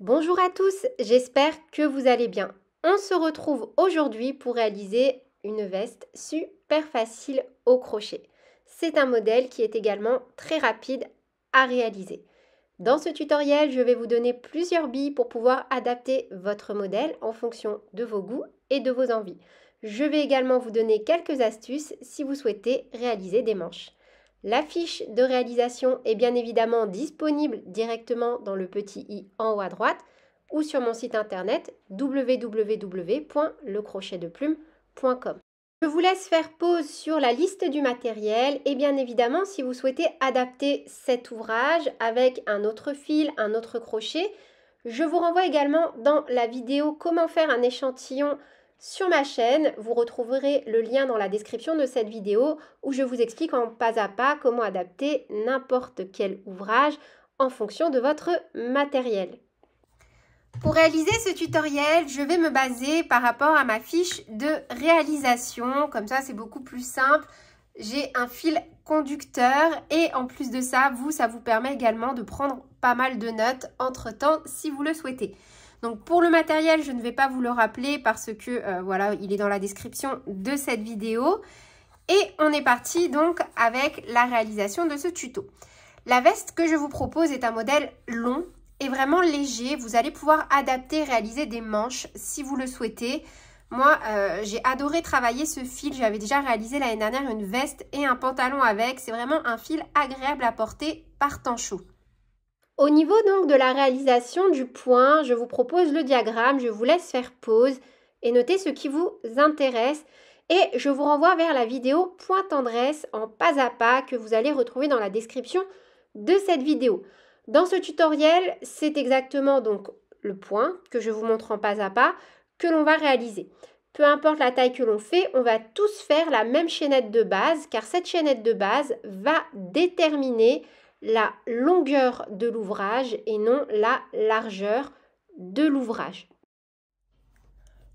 Bonjour à tous, j'espère que vous allez bien. On se retrouve aujourd'hui pour réaliser une veste super facile au crochet. C'est un modèle qui est également très rapide à réaliser. Dans ce tutoriel, je vais vous donner plusieurs billes pour pouvoir adapter votre modèle en fonction de vos goûts et de vos envies. Je vais également vous donner quelques astuces si vous souhaitez réaliser des manches. La fiche de réalisation est bien évidemment disponible directement dans le petit i en haut à droite ou sur mon site internet www.lecrochetdeplume.com. Je vous laisse faire pause sur la liste du matériel et bien évidemment si vous souhaitez adapter cet ouvrage avec un autre fil, un autre crochet, je vous renvoie également dans la vidéo comment faire un échantillon sur ma chaîne. Vous retrouverez le lien dans la description de cette vidéo où je vous explique en pas à pas comment adapter n'importe quel ouvrage en fonction de votre matériel. Pour réaliser ce tutoriel, je vais me baser par rapport à ma fiche de réalisation. Comme ça, c'est beaucoup plus simple. J'ai un fil conducteur et en plus de ça, ça vous permet également de prendre pas mal de notes entre-temps si vous le souhaitez. Donc pour le matériel, je ne vais pas vous le rappeler parce que voilà, il est dans la description de cette vidéo. Et on est parti donc avec la réalisation de ce tuto. La veste que je vous propose est un modèle long et vraiment léger. Vous allez pouvoir adapter, réaliser des manches si vous le souhaitez. Moi, j'ai adoré travailler ce fil. J'avais déjà réalisé l'année dernière une veste et un pantalon avec. C'est vraiment un fil agréable à porter par temps chaud. Au niveau donc de la réalisation du point, je vous propose le diagramme. Je vous laisse faire pause et noter ce qui vous intéresse. Et je vous renvoie vers la vidéo point tendresse en pas à pas que vous allez retrouver dans la description de cette vidéo. Dans ce tutoriel, c'est exactement donc le point que je vous montre en pas à pas que l'on va réaliser. Peu importe la taille que l'on fait, on va tous faire la même chaînette de base car cette chaînette de base va déterminer la longueur de l'ouvrage et non la largeur de l'ouvrage.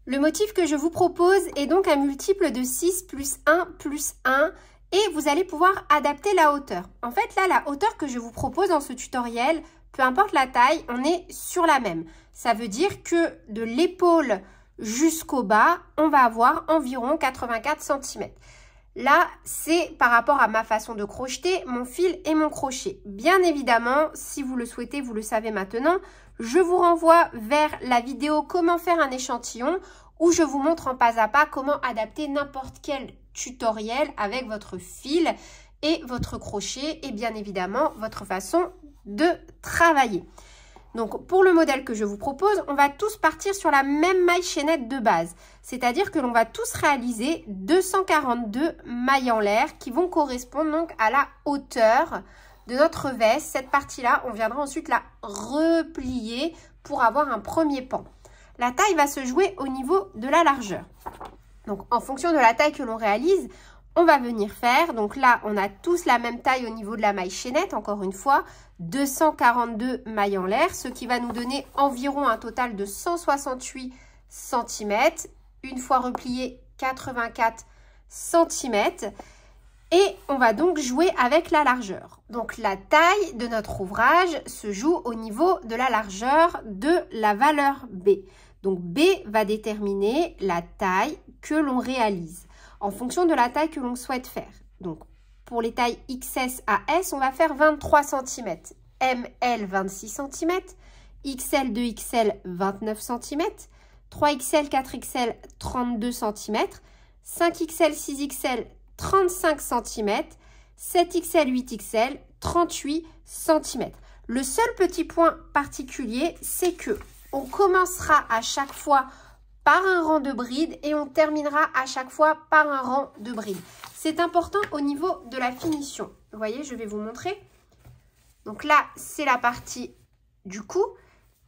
Le motif que je vous propose est donc un multiple de 6 plus 1 plus 1 et vous allez pouvoir adapter la hauteur. En fait, là, la hauteur que je vous propose dans ce tutoriel, peu importe la taille, on est sur la même. Ça veut dire que de l'épaule jusqu'au bas, on va avoir environ 84 cm. Là, c'est par rapport à ma façon de crocheter mon fil et mon crochet. Bien évidemment, si vous le souhaitez, vous le savez maintenant, je vous renvoie vers la vidéo comment faire un échantillon où je vous montre en pas à pas comment adapter n'importe quel tutoriel avec votre fil et votre crochet et bien évidemment votre façon de travailler. Donc pour le modèle que je vous propose, on va tous partir sur la même maille chaînette de base. C'est-à-dire que l'on va tous réaliser 242 mailles en l'air qui vont correspondre donc à la hauteur de notre veste. Cette partie-là, on viendra ensuite la replier pour avoir un premier pan. La taille va se jouer au niveau de la largeur. Donc en fonction de la taille que l'on réalise, on va venir faire, donc là, on a tous la même taille au niveau de la maille chaînette, encore une fois, 242 mailles en l'air, ce qui va nous donner environ un total de 168 cm, une fois replié 84 cm. Et on va donc jouer avec la largeur. Donc la taille de notre ouvrage se joue au niveau de la largeur de la valeur B. Donc B va déterminer la taille que l'on réalise en fonction de la taille que l'on souhaite faire. Donc, pour les tailles XS à S, on va faire 23 cm, ML 26 cm, XL 2XL 29 cm, 3XL 4XL 32 cm, 5XL 6XL 35 cm, 7XL 8XL 38 cm. Le seul petit point particulier, c'est que on commencera à chaque fois par un rang de bride et on terminera à chaque fois par un rang de bride. C'est important au niveau de la finition. Vous voyez, je vais vous montrer. Donc là, c'est la partie du cou.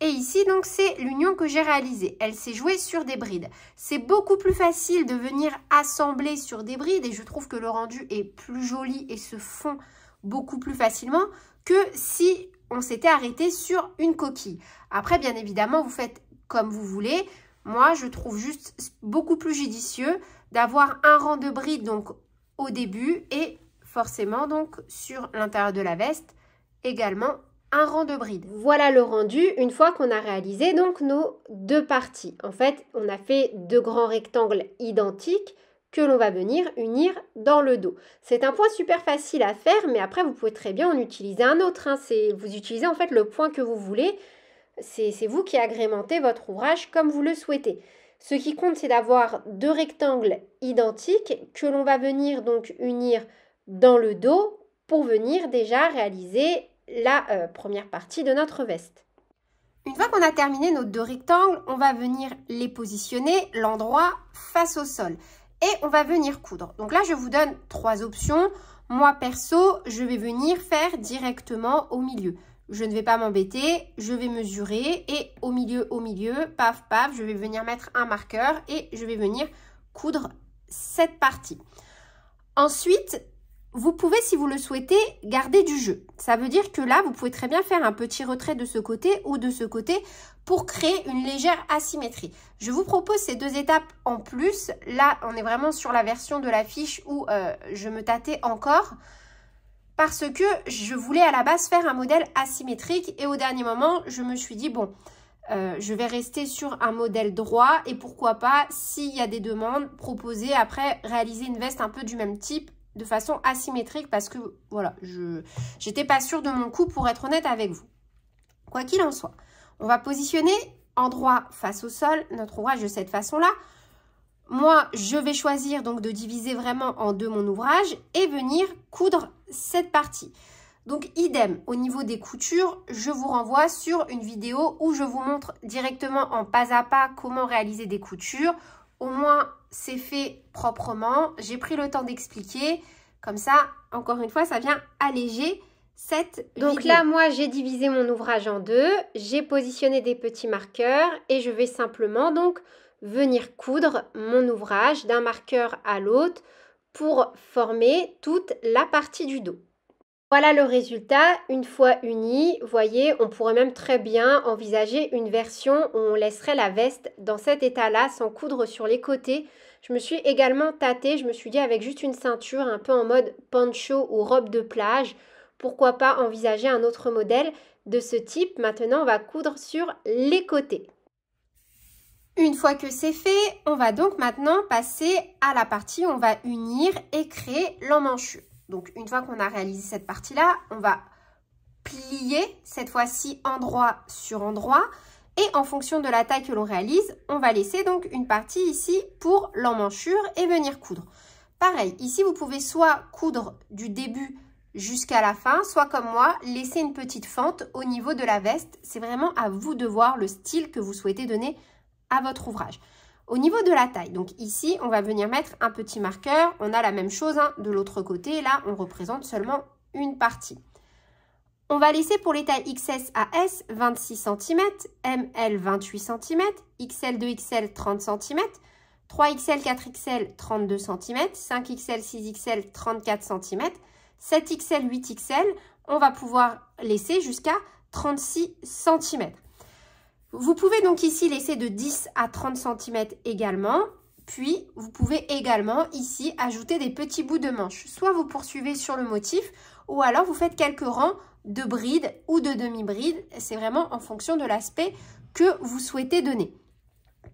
Et ici, donc, c'est l'union que j'ai réalisée. Elle s'est jouée sur des brides. C'est beaucoup plus facile de venir assembler sur des brides et je trouve que le rendu est plus joli et se fond beaucoup plus facilement que si on s'était arrêté sur une coquille. Après, bien évidemment, vous faites comme vous voulez. Moi, je trouve juste beaucoup plus judicieux d'avoir un rang de brides donc au début et forcément donc sur l'intérieur de la veste également un rang de bride. Voilà le rendu une fois qu'on a réalisé donc nos deux parties. En fait, on a fait deux grands rectangles identiques que l'on va venir unir dans le dos. C'est un point super facile à faire, mais après vous pouvez très bien en utiliser un autre. Vous utilisez en fait le point que vous voulez. C'est vous qui agrémentez votre ouvrage comme vous le souhaitez. Ce qui compte, c'est d'avoir deux rectangles identiques que l'on va venir donc unir dans le dos pour venir déjà réaliser la première partie de notre veste. Une fois qu'on a terminé nos deux rectangles, on va venir les positionner l'endroit face au sol. Et on va venir coudre. Donc là, je vous donne trois options. Moi, perso, je vais venir faire directement au milieu. Je ne vais pas m'embêter, je vais mesurer et au milieu, paf, paf, je vais venir mettre un marqueur et je vais venir coudre cette partie. Ensuite, vous pouvez, si vous le souhaitez, garder du jeu. Ça veut dire que là, vous pouvez très bien faire un petit retrait de ce côté ou de ce côté pour créer une légère asymétrie. Je vous propose ces deux étapes en plus. Là, on est vraiment sur la version de la fiche où je me tâtais encore parce que je voulais à la base faire un modèle asymétrique et au dernier moment, je me suis dit, bon, je vais rester sur un modèle droit et pourquoi pas, s'il y a des demandes, proposer après réaliser une veste un peu du même type de façon asymétrique parce que voilà, j'étais pas sûre de mon coup pour être honnête avec vous. Quoi qu'il en soit, on va positionner endroit face au sol notre ouvrage de cette façon-là. Moi, je vais choisir donc de diviser vraiment en deux mon ouvrage et venir coudre cette partie. Donc, idem, au niveau des coutures, je vous renvoie sur une vidéo où je vous montre directement en pas à pas comment réaliser des coutures. Au moins, c'est fait proprement. J'ai pris le temps d'expliquer. Comme ça, encore une fois, ça vient alléger cette vidéo. Donc là, moi, j'ai divisé mon ouvrage en deux. J'ai positionné des petits marqueurs et je vais simplement donc venir coudre mon ouvrage d'un marqueur à l'autre pour former toute la partie du dos. Voilà le résultat, une fois uni. Vous voyez, on pourrait même très bien envisager une version où on laisserait la veste dans cet état-là, sans coudre sur les côtés. Je me suis également tâtée, je me suis dit avec juste une ceinture, un peu en mode poncho ou robe de plage, pourquoi pas envisager un autre modèle de ce type. Maintenant, on va coudre sur les côtés. Une fois que c'est fait, on va donc maintenant passer à la partie où on va unir et créer l'emmanchure. Donc, une fois qu'on a réalisé cette partie-là, on va plier, cette fois-ci endroit sur endroit. Et en fonction de la taille que l'on réalise, on va laisser donc une partie ici pour l'emmanchure et venir coudre. Pareil, ici, vous pouvez soit coudre du début jusqu'à la fin, soit comme moi, laisser une petite fente au niveau de la veste. C'est vraiment à vous de voir le style que vous souhaitez donner à votre ouvrage. Au niveau de la taille, donc ici, on va venir mettre un petit marqueur. On a la même chose de l'autre côté. Là, on représente seulement une partie. On va laisser pour les tailles XS à S 26 cm, ML 28 cm, XL 2XL 30 cm, 3XL 4XL 32 cm, 5XL 6XL 34 cm, 7XL 8XL, on va pouvoir laisser jusqu'à 36 cm. Vous pouvez donc ici laisser de 10 à 30 cm également. Puis, vous pouvez également ici ajouter des petits bouts de manche. Soit vous poursuivez sur le motif ou alors vous faites quelques rangs de brides ou de demi-brides. C'est vraiment en fonction de l'aspect que vous souhaitez donner.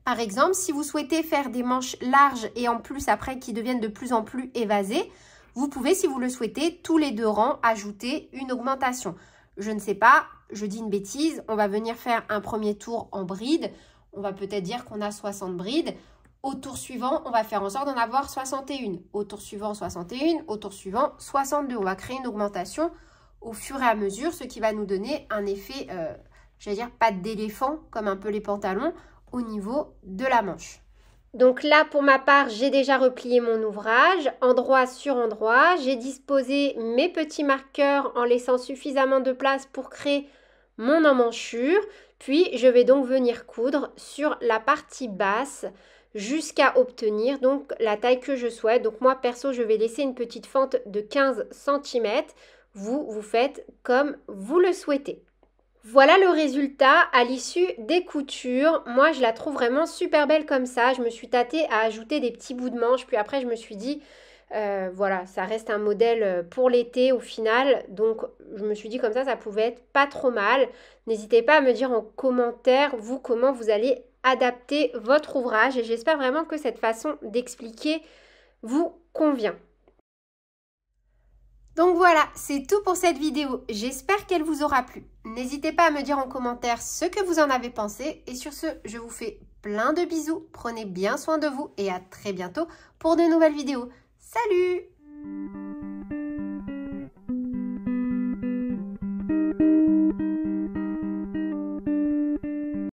Par exemple, si vous souhaitez faire des manches larges et en plus après qui deviennent de plus en plus évasées, vous pouvez, si vous le souhaitez, tous les deux rangs ajouter une augmentation. Je ne sais pas, je dis une bêtise, on va venir faire un premier tour en bride. On va peut-être dire qu'on a 60 brides. Au tour suivant, on va faire en sorte d'en avoir 61. Au tour suivant, 61. Au tour suivant, 62. On va créer une augmentation au fur et à mesure, ce qui va nous donner un effet, j'allais dire, patte d'éléphant, comme un peu les pantalons, au niveau de la manche. Donc là, pour ma part, j'ai déjà replié mon ouvrage, endroit sur endroit. J'ai disposé mes petits marqueurs en laissant suffisamment de place pour créer mon emmanchure. Puis, je vais donc venir coudre sur la partie basse jusqu'à obtenir donc la taille que je souhaite. Donc moi, perso, je vais laisser une petite fente de 15 cm. Vous faites comme vous le souhaitez. Voilà le résultat à l'issue des coutures. Moi, je la trouve vraiment super belle comme ça. Je me suis tâtée à ajouter des petits bouts de manche. Puis après, je me suis dit, Voilà, ça reste un modèle pour l'été au final. Donc, je me suis dit comme ça pouvait être pas trop mal. N'hésitez pas à me dire en commentaire, vous, comment vous allez adapter votre ouvrage. Et j'espère vraiment que cette façon d'expliquer vous convient. Donc voilà, c'est tout pour cette vidéo. J'espère qu'elle vous aura plu. N'hésitez pas à me dire en commentaire ce que vous en avez pensé. Et sur ce, je vous fais plein de bisous. Prenez bien soin de vous et à très bientôt pour de nouvelles vidéos. Salut!